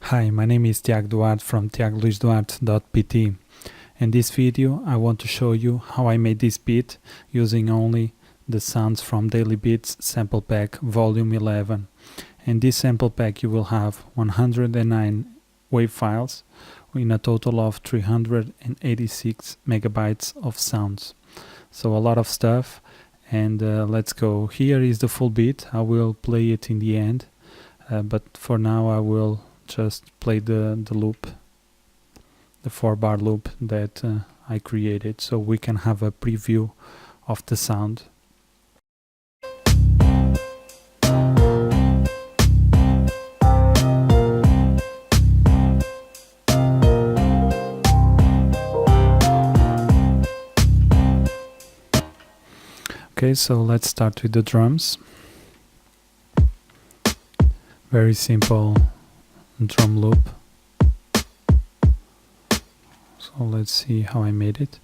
Hi, my name is Tiago Duarte from tiagoduarte.pt. In this video I want to show you how I made this beat using only the sounds from Daily Beats Sample Pack Volume 11. In this sample pack you will have 109 wave files in a total of 386 megabytes of sounds. So a lot of stuff, and let's go. Here is the full beat. I will play it in the end, but for now I will just play the loop, the 4-bar loop that I created, so we can have a preview of the sound. Okay, so let's start with the drums. Very simple drum loop. So let's see how I made it.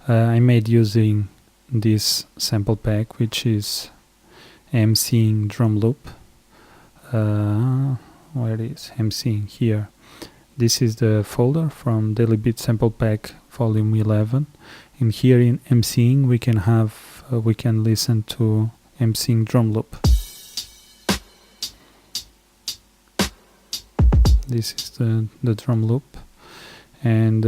I made using this sample pack, which is MCing drum loop. Where it is? MCing here. This is the folder from Daily Beat Sample Pack Volume 11. And here in MCing we can have we can listen to MCing drum loop. This is the drum loop, and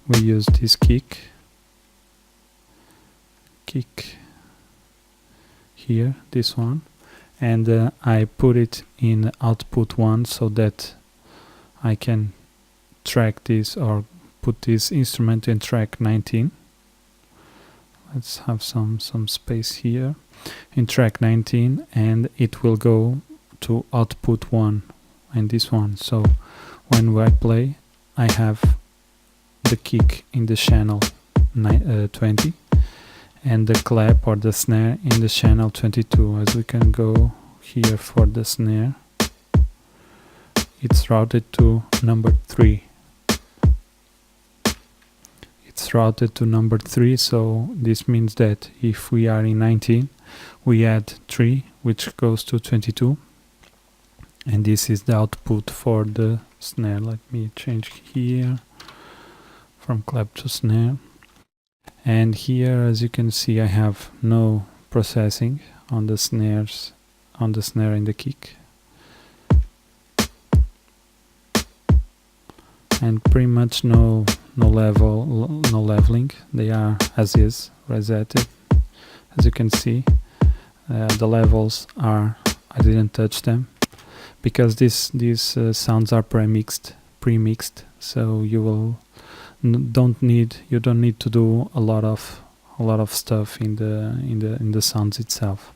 we use this kick here, this one, and I put it in output 1 so that I can track this or put this instrument in track 19. Let's have some space here in track 19, and it will go to output 1 and this one. So when I play, I have the kick in the channel 20 and the clap or the snare in the channel 22. As we can go here for the snare, it's routed to number 3. It's routed to number 3, so this means that if we are in 19, we add 3, which goes to 22, and this is the output for the snare. Let me change here from clap to snare, and here, as you can see, I have no processing on the snares, on the snare and the kick, and pretty much no leveling. They are as is, resetted. As you can see, the levels are, I didn't touch them because these sounds are pre-mixed, so you don't need to do a lot of stuff in the sounds itself.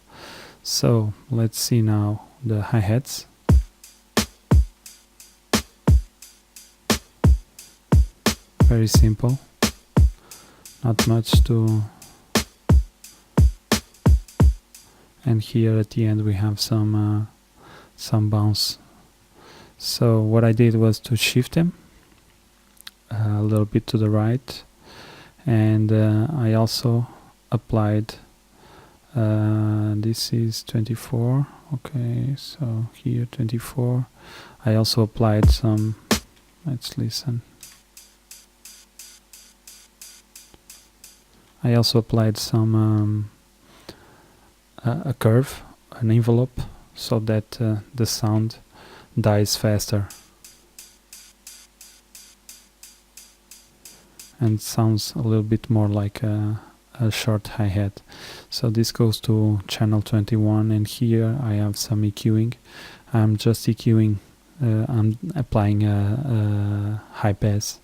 So let's see now the hi-hats. Very simple, not much to, and here at the end we have some bounce. So what I did was to shift them a little bit to the right, and I also applied this is 24. Okay, so here 24. I also applied some, let's listen. I also applied some a curve, an envelope, so that the sound dies faster and sounds a little bit more like a short hi-hat. So this goes to channel 21, and here I have some EQing. I'm just EQing, I'm applying a high pass.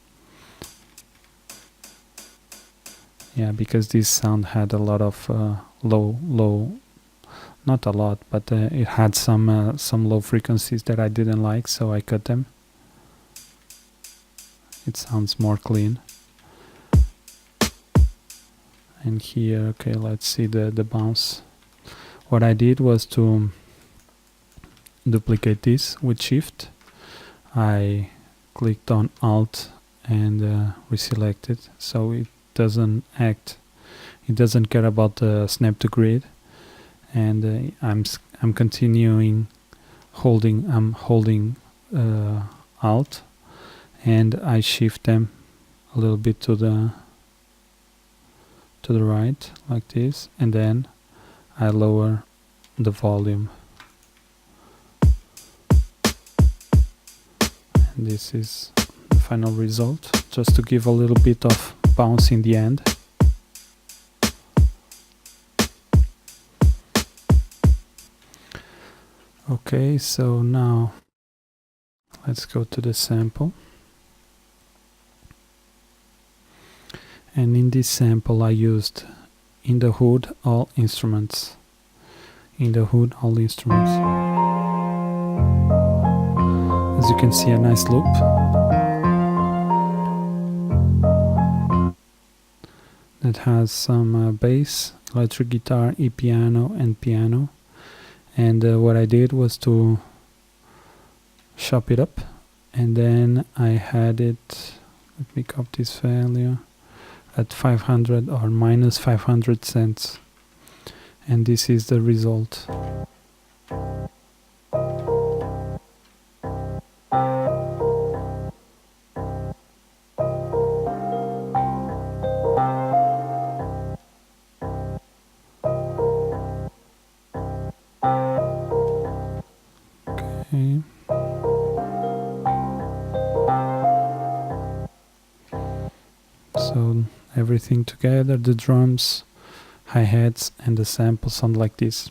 Yeah, because this sound had a lot of low, not a lot, but it had some low frequencies that I didn't like, so I cut them. It sounds more clean. And here, okay, let's see the bounce. What I did was to duplicate this with Shift. I clicked on Alt and reselected, so it doesn't care about the snap to grid, and I'm continuing holding. I'm holding Alt, and I shift them a little bit to the right like this, and then I lower the volume, and this is the final result, just to give a little bit of bounce in the end. Okay, so now let's go to the sample. And in this sample I used in the hood all instruments. In the hood all instruments. As you can see, a nice loop. That has some bass, electric guitar, e-piano and piano. And what I did was to chop it up, and then I had it, let me copy this value, at 500 or minus 500 cents, and this is the result. Okay. So everything together, the drums, hi-hats and the sample sound like this.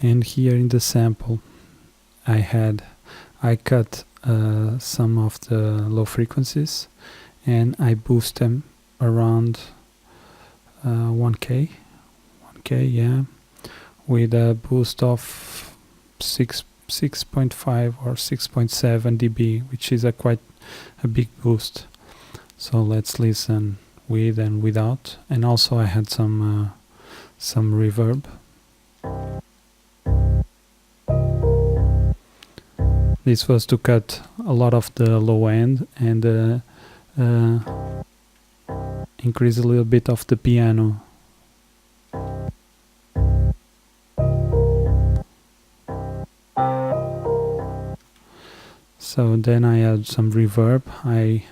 And here in the sample I cut some of the low frequencies and I boost them around 1k, yeah, with a boost of 6.5 or 6.7 dB, which is quite a big boost. So let's listen with and without, and also I had some reverb. This was to cut a lot of the low end and increase a little bit of the piano. So then I add some reverb. I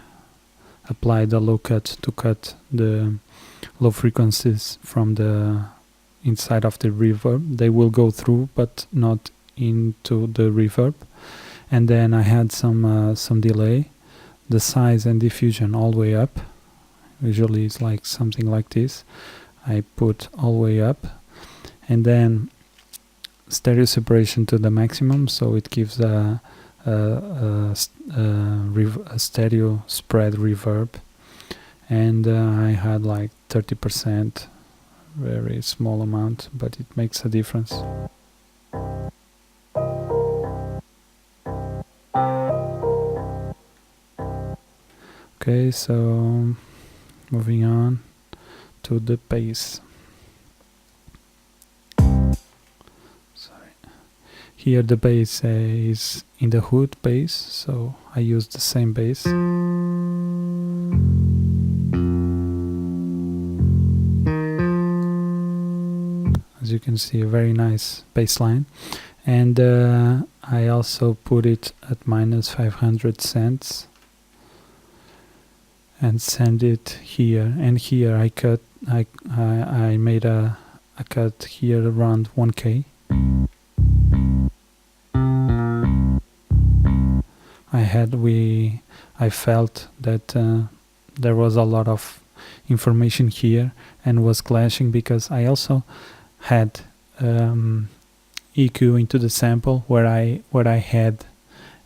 applied a low cut to cut the low frequencies from the inside of the reverb. They will go through but not into the reverb. And then I had some delay, the size and diffusion all the way up. Usually it's like something like this. I put all the way up, and then stereo separation to the maximum, so it gives a stereo spread reverb. And I had like 30%, very small amount, but it makes a difference. Okay, so moving on to the bass. Sorry. Here the bass is in the hood bass, so I use the same bass. As you can see, a very nice bass line. And I also put it at minus 500 cents. And send it here, and here I made a cut here around 1k. I felt that there was a lot of information here and was clashing, because I also had EQ into the sample where I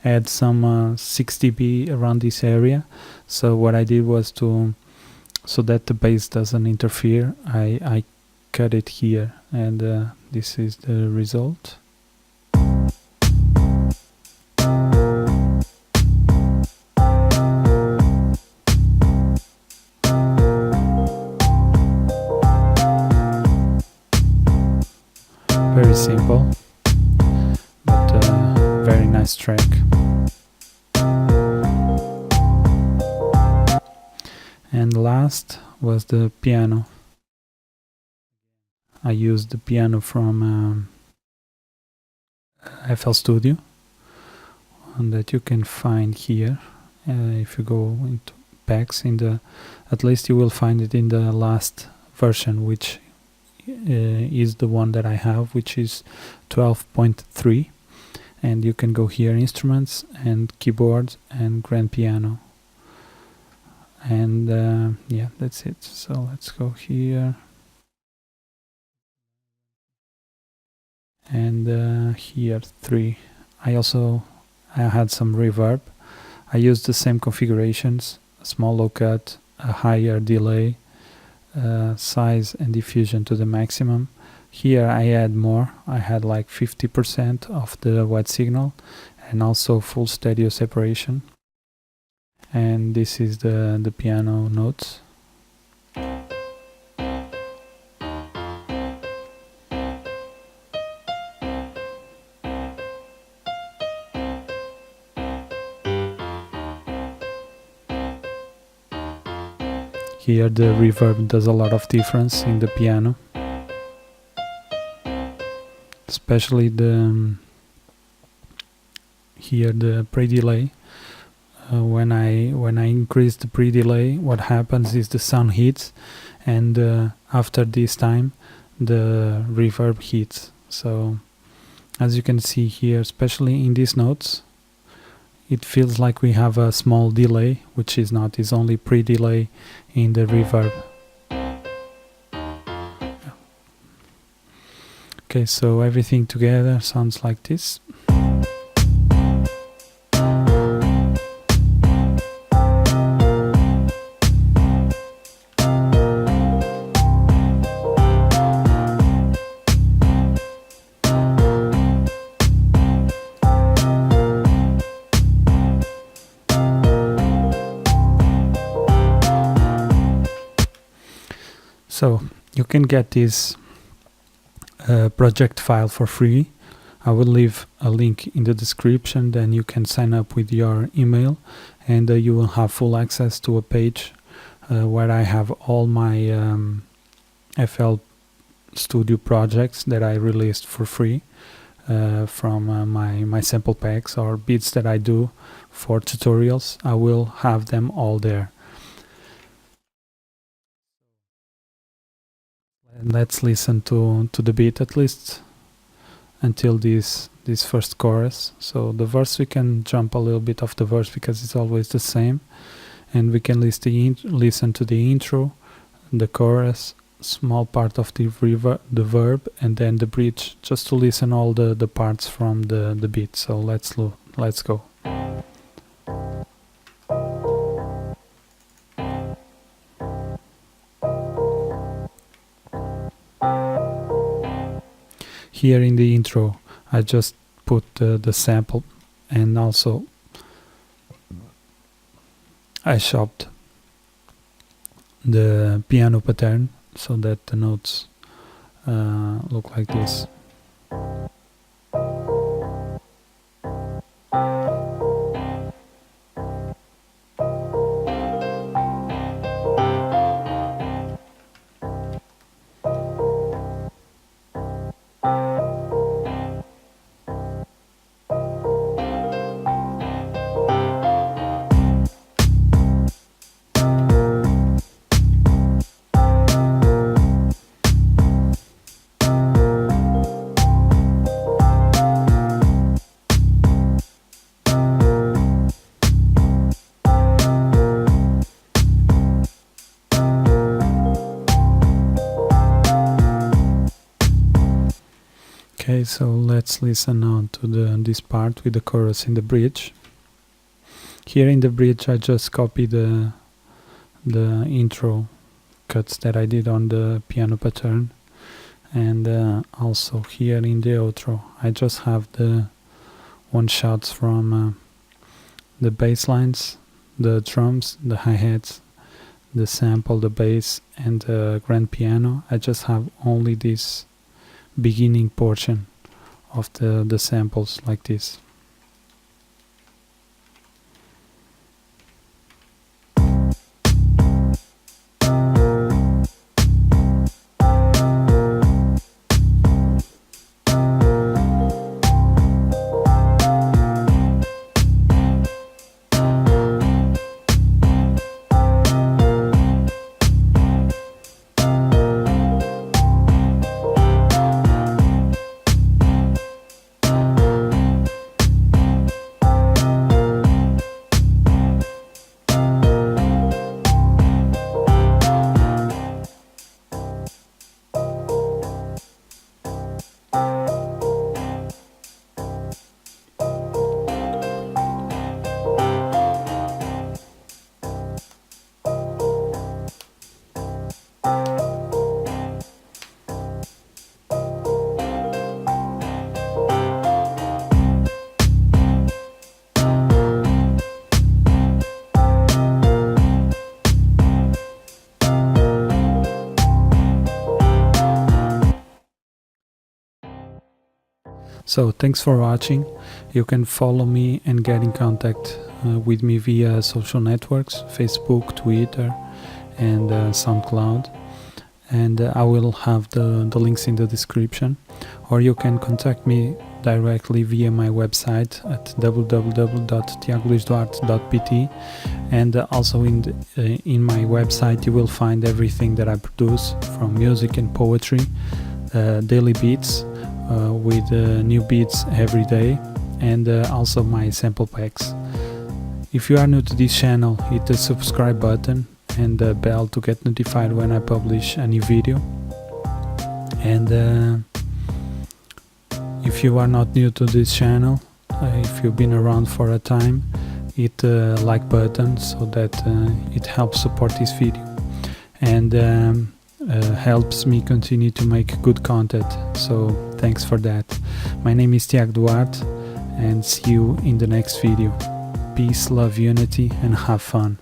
had some 6 dB around this area. So what I did was so that the bass doesn't interfere, I cut it here, and this is the result. Very simple, but nice track. And last was the piano. I used the piano from FL Studio, and that you can find here. If you go into packs, at least you will find it in the last version, which is the one that I have, which is 12.3. And you can go here, instruments and keyboard and grand piano. And yeah, that's it. So let's go here. And here 3. I had some reverb. I used the same configurations: a small low cut, a higher delay, size and diffusion to the maximum. Here I add more. I had like 50% of the white signal, and also full stereo separation. And this is the piano notes. Here the reverb does a lot of difference in the piano, especially here the pre-delay. When I increase the pre-delay, what happens is the sound hits, and after this time the reverb hits. So as you can see here, especially in these notes, it feels like we have a small delay, which is not, is only pre-delay in the reverb. Okay, so everything together sounds like this. So you can get this project file for free. I will leave a link in the description, then you can sign up with your email, and you will have full access to a page where I have all my FL Studio projects that I released for free from my sample packs or beats that I do for tutorials. I will have them all there. And let's listen to the beat, at least until this first chorus. So the verse, we can jump a little bit off the verse because it's always the same, and we can listen to the intro, the chorus, small part of the verb, and then the bridge, just to listen all the parts from the beat. So let's go. Here in the intro, I just put the sample, and also I chopped the piano pattern so that the notes look like this. Okay, so let's listen now to this part with the chorus in the bridge. Here in the bridge I just copied the intro cuts that I did on the piano pattern, and also here in the outro I just have the one shots from the bass lines, the drums, the hi-hats, the sample, the bass, and the grand piano. I just have only this beginning portion of the samples like this. So thanks for watching. You can follow me and get in contact with me via social networks, Facebook, Twitter and SoundCloud, and I will have the links in the description, or you can contact me directly via my website at www.tiagoluisduarte.pt, and also in my website you will find everything that I produce, from music and poetry, daily beats with new beats every day, and also my sample packs. If you are new to this channel, hit the subscribe button and the bell to get notified when I publish a new video. And if you are not new to this channel, if you've been around for a time, hit the like button so that it helps support this video and helps me continue to make good content. So thanks for that. My name is Tiago Duarte, and see you in the next video. Peace, love, unity, and have fun.